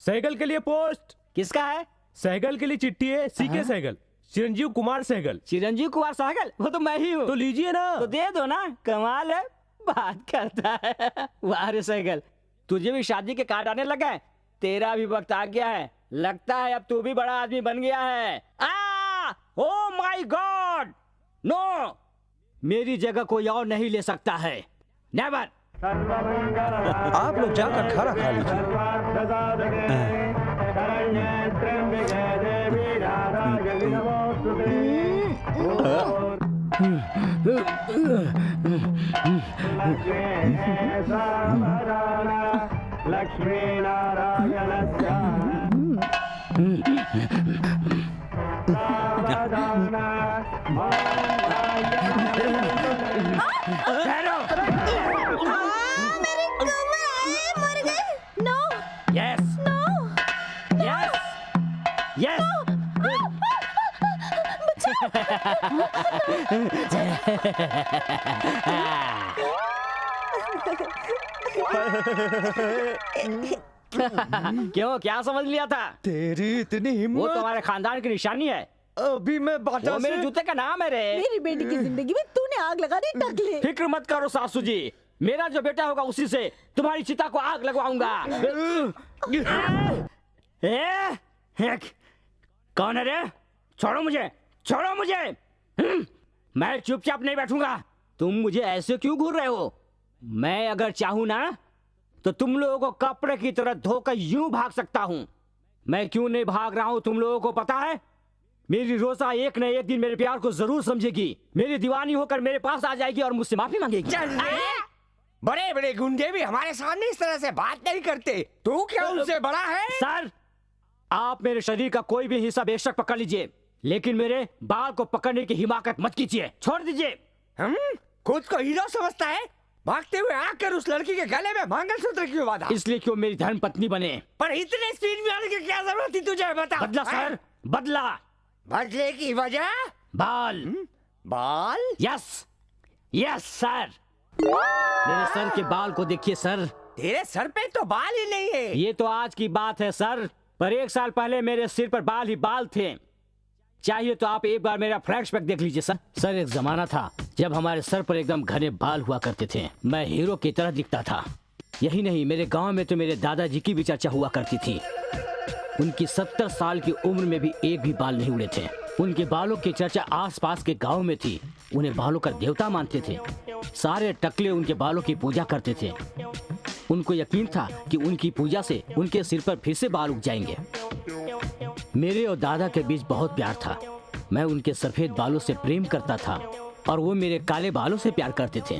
सहगल के लिए पोस्ट। किसका है? सहगल के लिए चिट्ठी है, सीके सहगल, चिरंजीव कुमार सहगल। चिरंजीव कुमार सहगल? वो तो मैं ही हूँ। तो लीजिए ना। तो दे दो ना, कमाल है, बात करता है। वाह रे सहगल, तुझे भी शादी के कार्ड आने लगा है। तेरा भी वक्त आ गया है, लगता है अब तू भी बड़ा आदमी बन गया है। ओ माय गॉड, नो, मेरी जगह कोई और नहीं ले सकता है, नेवर। आप लोग जाकर खाना खा लीजिए। लक्ष्मी नारायण क्यों, क्या समझ लिया था? तेरी इतनी हिम्मत। वो तुम्हारे खानदान की निशानी है। अभी मैं बाटा वो मेरे जूते का नाम है रे। मेरी बेटी की जिंदगी में तूने आग लगा दी टकले। फिक्र मत करो सासू जी, मेरा जो बेटा होगा उसी से तुम्हारी चिता को आग लगवाऊंगा। कौन है रे? छोड़ो मुझे, छोड़ो मुझे। मैं चुपचाप नहीं बैठूंगा। तुम मुझे ऐसे क्यों घूर रहे हो? मैं अगर चाहूं ना तो तुम लोगों को कपड़े की तरह धोकर यूं भाग सकता हूं। मैं क्यों नहीं भाग रहा हूं तुम लोगों को पता है? मेरी रोजा एक न एक दिन मेरे प्यार को जरूर समझेगी, मेरी दीवानी होकर मेरे पास आ जाएगी और मुझसे माफी मांगेगी। बड़े बड़े गुंडे भी हमारे सामने इस तरह से बात नहीं करते। तू क्या उनसे बड़ा है? सर, आप मेरे शरीर का कोई भी हिस्सा बेशक पकड़ लीजिए, लेकिन मेरे बाल को पकड़ने की हिमाकत मत कीजिए। छोड़ दीजिए। खुद को हीरो समझता है? भागते हुए आकर उस लड़की के गले में मंगलसूत्र क्यों बांधा? इसलिए क्यों मेरी धर्म पत्नी बने। पर इतने स्पीड में आने की क्या जरूरत थी तुझे? बता। बदला सर, बदला। बदले की वजह? बाल। बाल? Yes, yes sir. मेरे सर के बाल को देखिए सर। तेरे सर पे तो बाल ही नहीं है। ये तो आज की बात है सर, पर 1 साल पहले मेरे सिर पर बाल ही बाल थे। चाहिए तो आप एक बार मेरा फ्लैशबैक देख लीजिए सर। सर, एक जमाना था जब हमारे सर पर एकदम घने बाल हुआ करते थे। मैं हीरो की तरह दिखता था। यही नहीं, मेरे गांव में तो मेरे दादाजी की भी चर्चा हुआ करती थी। उनकी 70 साल की उम्र में भी एक भी बाल नहीं उड़े थे। उनके बालों की चर्चा आसपास के गांव में थी। उन्हें बालों का देवता मानते थे। सारे टकले उनके बालों की पूजा करते थे। उनको यकीन था कि उनकी पूजा से उनके सिर पर फिर से बाल उग जाएंगे। मेरे और दादा के बीच बहुत प्यार था। मैं उनके सफेद बालों से प्रेम करता था और वो मेरे काले बालों से प्यार करते थे,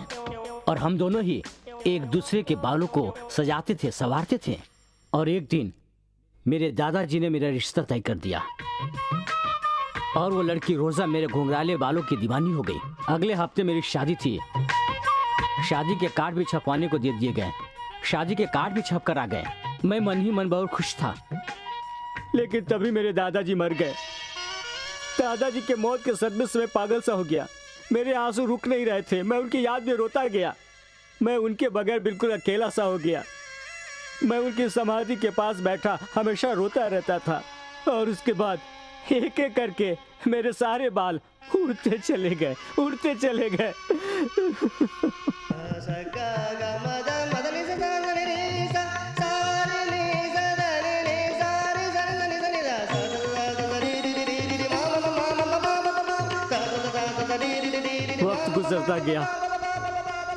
और हम दोनों ही एक दूसरे के बालों को सजाते थे, संवारते थे। और एक दिन मेरे दादाजी ने मेरा रिश्ता तय कर दिया और वो लड़की रोजा मेरे घुंघराले बालों की दीवानी हो गई। अगले हफ्ते मेरी शादी थी। शादी के कार्ड भी छपवाने को दे दिए गए। शादी के कार्ड भी छप कर आ गए। मैं मन ही मन बहुत खुश था, लेकिन तभी मेरे दादाजी मर गए। दादाजी के मौत के सदमे से मैं पागल सा हो गया। मेरे आंसू रुक नहीं रहे थे। मैं उनकी याद में रोता गया। मैं उनके बगैर बिल्कुल अकेला सा हो गया। मैं उनकी समाधि के पास बैठा हमेशा रोता रहता था, और उसके बाद एक एक करके मेरे सारे बाल उड़ते चले गए, उड़ते चले गए। वक्त गुजरता गया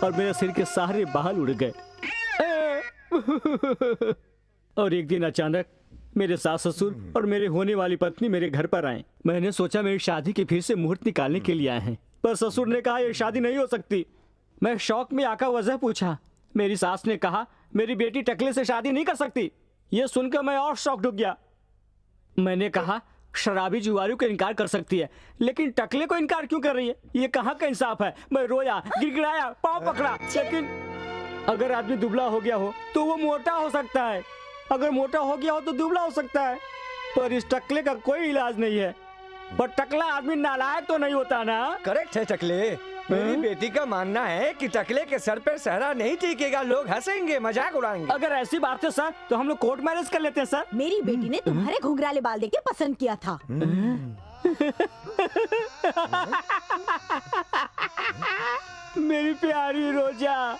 और मेरे सिर के सारे बाल उड़ गए। और एक दिन अचानक मेरे सास ससुर और मेरे होने वाली पत्नी मेरे घर पर आए। मैंने सोचा मेरी शादी की फिर से मुहूर्त निकालने के लिए आए हैं, पर ससुर ने कहा यह शादी नहीं हो सकती। मैं शौक में आकर वजह पूछा। मेरी सास ने कहा मेरी बेटी टकले से शादी नहीं कर सकती। यह सुनकर मैं और शॉक्ड हो गया। मैंने कहा शराबी जुआरी को इनकार कर सकती है, लेकिन टकले को इनकार क्यों कर रही है? ये कहाँ का इंसाफ है? मैं रोया, गिड़गिड़ाया, पाँव पकड़ा। लेकिन अगर आदमी दुबला हो गया हो तो वो मोटा हो सकता है, अगर मोटा हो गया हो तो दुबला हो सकता है, पर इस टकले का कोई इलाज नहीं है। पर टकला आदमी नालायक तो नहीं होता ना? करेक्ट है टकले। मेरी बेटी का मानना है कि टकले के सर पे सहरा नहीं टिकेगा, लोग हंसेंगे, मजाक उड़ाएंगे। अगर ऐसी बात है सर तो हम लोग कोर्ट मैरिज कर लेते हैं सर। मेरी बेटी ने तुम्हारे घुंघराले बाल देख के पसंद किया था। मेरी प्यारी रोजा,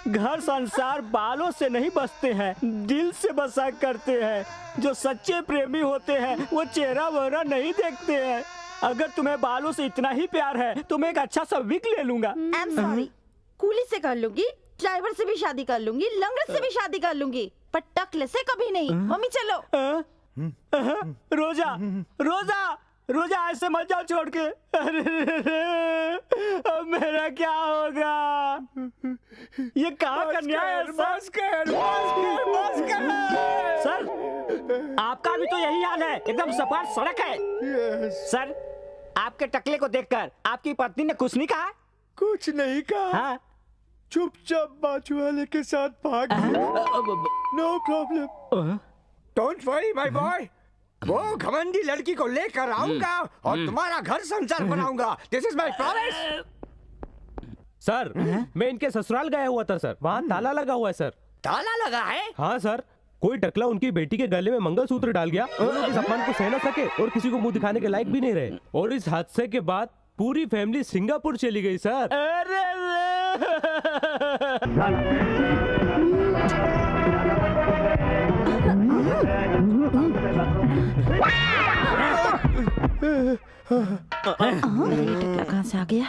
घर संसार बालों से नहीं बसते हैं, दिल से बसा करते हैं। जो सच्चे प्रेमी होते हैं वो चेहरा वहरा नहीं देखते हैं। अगर तुम्हें बालों से इतना ही प्यार है तो मैं एक अच्छा सा विग ले लूंगा। आई एम सॉरी, कूली से कर लूंगी, ड्राइवर से भी शादी कर लूंगी, लंगड़ से भी शादी कर लूंगी, पर टकले से कभी नहीं। मम्मी चलो। रोजा रोजा रोजा, ऐसे मत जाओ छोड़ के। अरे अब मेरा क्या होगा? ये कहाँ का न्याय है सर? आपका भी तो यही हाल है, एकदम सपाट सड़क है। सर, आपके टकले को देखकर आपकी पत्नी ने कुछ नहीं कहा? कुछ नहीं कहा। हाँ? चुपचाप बाजू वाले के साथ भाग no problem. Don't worry my boy, वो घमंडी लड़की को लेकर आऊंगा और तुम्हारा घर संसार बनाऊंगा। This is my promise. Sir, मैं इनके ससुराल गया हुआ था सर, वहाँ ताला लगा हुआ है सर। ताला लगा है? हाँ सर, कोई टकला उनकी बेटी के गले में मंगलसूत्र डाल गया। वो लोग इस अपमान को सह न सके और किसी को मुंह दिखाने के लायक भी नहीं रहे। और इस हादसे के बाद पूरी फैमिली सिंगापुर चली गई सर। अरे टकला कहाँ से आ गया?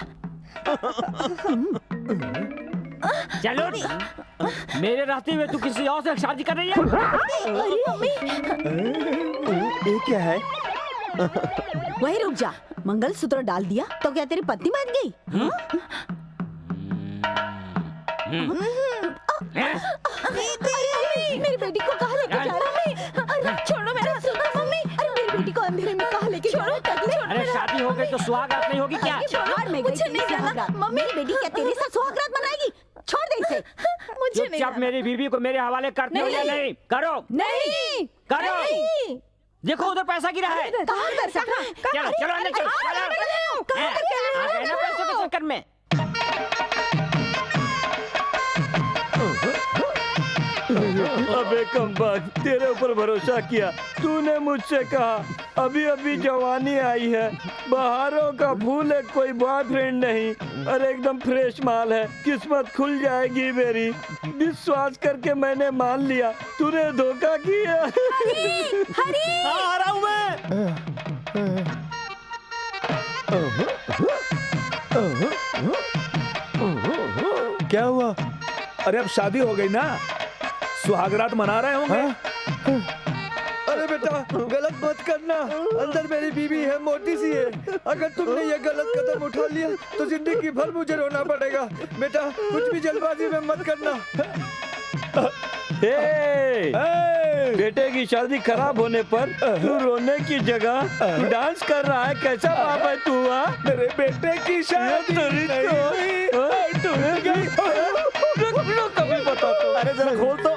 चलो, मेरे रहते हुए तू किसी और से शादी कर रही है? अरे मम्मी, ये क्या है? वही रुक जा। मंगलसूत्र डाल दिया तो क्या तेरी पत्नी मान गई? अरे मेरी बेटी को कहाँ लेके जा रहा है? अरे छोड़ो मेरा मम्मी। अरे मेरी बेटी को अंधेरे में कहाँ लेके जा रहा है? अरे शादी हो गई तो सुहागरात नहीं होगी क्या? बाहर में कुछ नहीं सुहागरात। मम्मी, मेरी बेटी क्या तेरे साथ सुहागरात मनाएगी? छोड़ दे इसे। मुझे नहीं। चुपचाप मेरी बीवी को मेरे हवाले करते हो या नहीं? करो नहीं करो। देखो उधर पैसा गिरा है। कहाँ कर सकता? चलो चलो अंदर चलो। आ गए ना पैसों के चक्कर में। अबे कमबख्त, तेरे ऊपर भरोसा किया, तूने मुझसे कहा अभी अभी जवानी आई है, बहारों का फूल है, कोई बॉयफ्रेंड नहीं, अरे एकदम फ्रेश माल है, किस्मत खुल जाएगी मेरी। विश्वास करके मैंने मान लिया, तूने धोखा किया। हरी, आ रहा हूँ मैं। क्या हुआ? अरे अब शादी हो गई ना, सुहागरात मना रहे होंगे। अरे बेटा, गलत मत करना, अंदर मेरी बीवी है, मोटी सी है। अगर तुमने ये गलत कदम उठा लिया तो जिंदगी भर मुझे रोना पड़ेगा। बेटा, कुछ भी जल्दबाजी में मत करना। बेटे की शादी खराब होने पर तू रोने की जगह तू डांस कर रहा है, कैसा बाप है तू? मेरे बेटे की शादी कभी बता तो। अरे जरा खोल तो।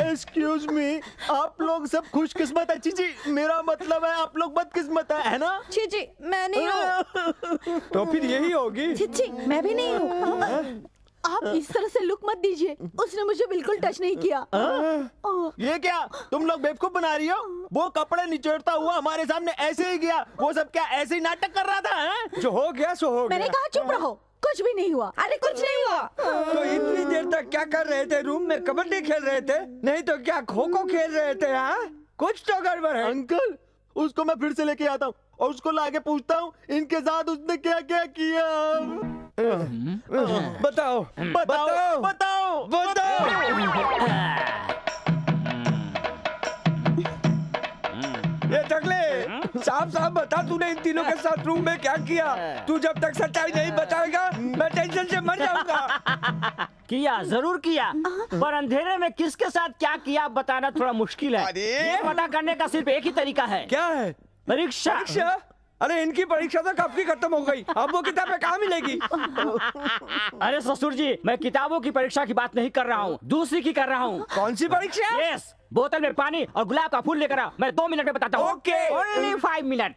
एक्सक्यूज मी, आप लोग सब खुशकिस्मत है। चीची, मेरा मतलब है आप लोग बदकिस्मत है ना? छी, मैं नहीं हूँ। तो फिर यही होगी। छी, मैं भी नहीं हूँ। आप इस तरह से लुक मत दीजिए, उसने मुझे बिल्कुल टच नहीं किया। ये क्या तुम लोग बेवकूफ बना रही हो? वो कपड़े निचोड़ता हुआ हमारे सामने ऐसे ही गया, वो सब क्या ऐसे ही नाटक कर रहा था? जो हो गया सो हो गया। मैंने कहा चुप रहो, कुछ भी नहीं हुआ। अरे कुछ नहीं हुआ। तो इतनी देर तक क्या कर रहे थे? रूम में कबड्डी खेल रहे थे? नहीं तो क्या खो खो खेल रहे थे? हाँ, कुछ तो गड़बड़ है। अंकल, उसको मैं फिर से लेके आता हूँ और उसको लाके पूछता हूँ इनके साथ उसने क्या क्या किया। बताओ बताओ बताओ बताओ। ये टकले, साफ साफ बता, तूने इन तीनों के साथ रूम में क्या किया? तू जब तक सच्चाई नहीं बताएगा मैं टेंशन से मर जाऊंगा। किया, जरूर किया, पर अंधेरे में किसके साथ क्या किया बताना थोड़ा मुश्किल है। ये पता करने का सिर्फ एक ही तरीका है। क्या है? परीक्षा। परीक्षा? अरे इनकी परीक्षा तो कब की खत्म हो गई, अब वो किताबें कहाँ मिलेगी? अरे ससुर जी, मैं किताबों की परीक्षा की बात नहीं कर रहा हूँ, दूसरी की कर रहा हूँ। कौन सी परीक्षा? यस, बोतल में पानी और गुलाब का फूल लेकर आओ, मैं 2 मिनट में बताता हूँ। ओके। Only 5 minute.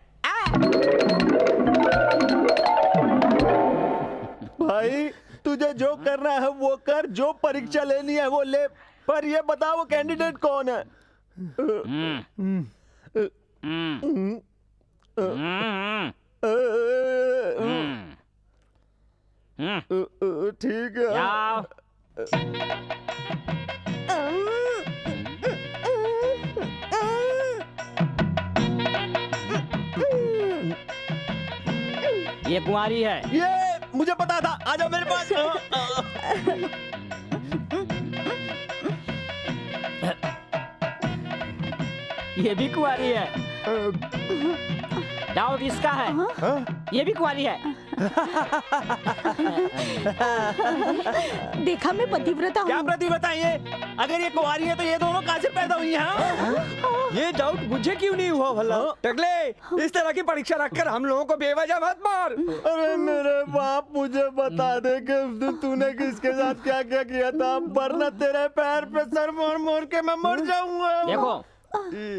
भाई तुझे जो करना है वो कर, जो परीक्षा लेनी है वो ले, पर ये बता वो कैंडिडेट कौन है? ठीक है। जाओ। ये कुंवारी है। ये मुझे पता था, आ जाओ मेरे पास। ये भी कुंवारी है। डाउट इसका है। ये भी कुंवारी है। देखा, मैं पतिव्रता क्या हूँ। प्रतिभा ये? अगर ये कुंवारी है तो ये दोनों कहाँ से पैदा हुई हैं? ये डाउट मुझे क्यों नहीं हुआ भला? टकले, इस तरह की परीक्षा रखकर हम लोगों को बेवजह मत मार। अरे मेरे बाप, मुझे बता दे कि तूने किसके साथ क्या क्या किया था, वरना तेरे पैर पे सर मोड़ मोड़ के मैं मर जाऊंगा। देखो,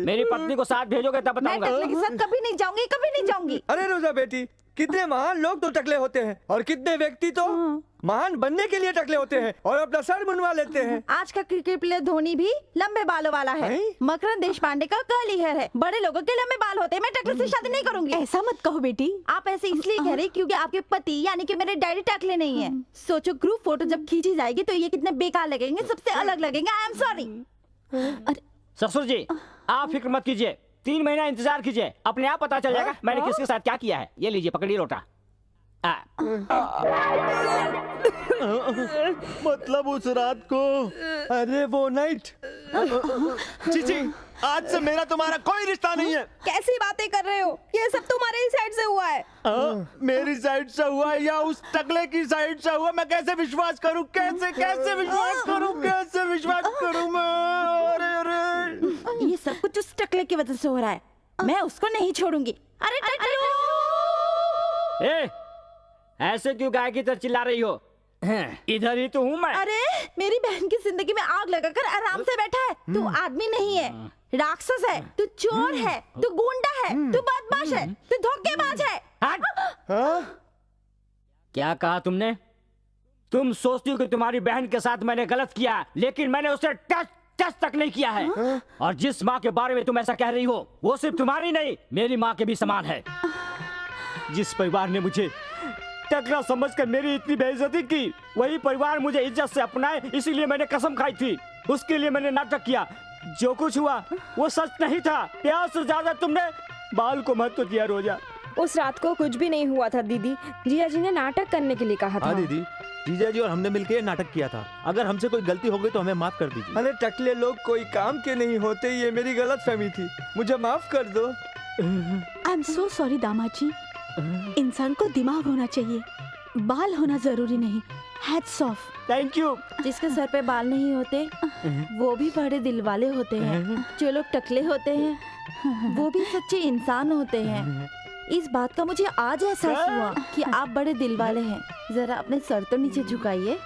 मेरी पत्नी को साथ भेजोगे तब मैं बताऊंगा। टकले के साथ कभी नहीं जाऊंगी, कभी नहीं जाऊंगी। अरे रोजा बेटी, कितने महान लोग तो टकले होते हैं और कितने व्यक्ति तो महान बनने के लिए टकले होते हैं और अपना सर मुंडवा लेते हैं। आज का क्रिकेट प्लेयर धोनी भी लंबे बालों वाला है। हैं? मकरंद देशपांडे का कर्ली हेयर है। बड़े लोगों के लंबे बाल होते हैं। मैं टकले से शादी नहीं करूंगी। ऐसा मत कहो बेटी। आप ऐसे इसलिए कह रही क्योंकि आपके पति यानी कि मेरे डैडी टकले नहीं है। सोचो, ग्रुप फोटो जब खींची जाएगी तो ये कितने बेकार लगेंगे, सबसे अलग लगेंगे। I am sorry. ससुर जी, आप फिक्र मत कीजिए, 3 महीना इंतजार कीजिए, अपने आप पता चल जाएगा मैंने किसके साथ क्या किया है। ये लीजिए, पकड़िए लोटा। मतलब उस रात को? अरे वो नाइट। चीची, आज से मेरा तुम्हारा कोई रिश्ता नहीं है। कैसी बातें कर रहे हो? ये सब तुम्हारे ही साइड से हुआ है। मेरी साइड से हुआ है या उस टकले की साइड से हुआ? मैं कैसे विश्वास करूं? कैसे विश्वास करूं? कैसे विश्वास करूं मैं? अरे ये सब कुछ उस टकले की वजह से हो रहा है। मैं उसको नहीं छोड़ूंगी। अरे ए, ऐसे क्यों गाय की तरह चिल्ला रही हो? इधर ही तो हूँ मैं। अरे, मेरी बहन की जिंदगी में आग लगाकर आराम से बैठा है। तू आदमी नहीं है, राक्षस है। तू चोर है, तू गुंडा है, तू बदमाश है, तू धोखेबाज है। हट! क्या कहा तुमने? तुम सोचती हो कि तुम्हारी बहन के साथ मैंने गलत किया, लेकिन मैंने उसे टच तक नहीं किया है। और जिस माँ के बारे में तुम ऐसा कह रही हो, वो सिर्फ तुम्हारी नहीं, मेरी माँ के भी समान है। जिस परिवार ने मुझे टकला समझकर मेरी इतनी बेइज्जती की, वही परिवार मुझे इज्जत से अपनाए, इसीलिए मैंने कसम खाई थी। उसके लिए मैंने नाटक किया। जो कुछ हुआ वो सच नहीं था। प्यार से ज्यादा तुमने बाल को महत्व दिया। रोजा, उस रात को कुछ भी नहीं हुआ था दीदी। जिया जी ने नाटक करने के लिए कहा था। हाँ दीदी, जीजा जी और हमने मिलकर नाटक किया था। अगर हमसे कोई गलती हो गई तो हमें माफ कर दीजिए। अरे टकले लोग कोई काम के नहीं होते, ये मेरी गलतफहमी थी, मुझे माफ कर दो। आई एम सो सॉरी दामाद जी। इंसान को दिमाग होना चाहिए, बाल होना जरूरी नहीं। Hats off. Thank you. जिसके सर पे बाल नहीं होते वो भी बड़े दिल वाले होते हैं। जो लोग टकले होते हैं वो भी सच्चे इंसान होते हैं। इस बात का मुझे आज एहसास हुआ कि आप बड़े दिल वाले हैं। जरा अपने सर तो नीचे झुकाइए।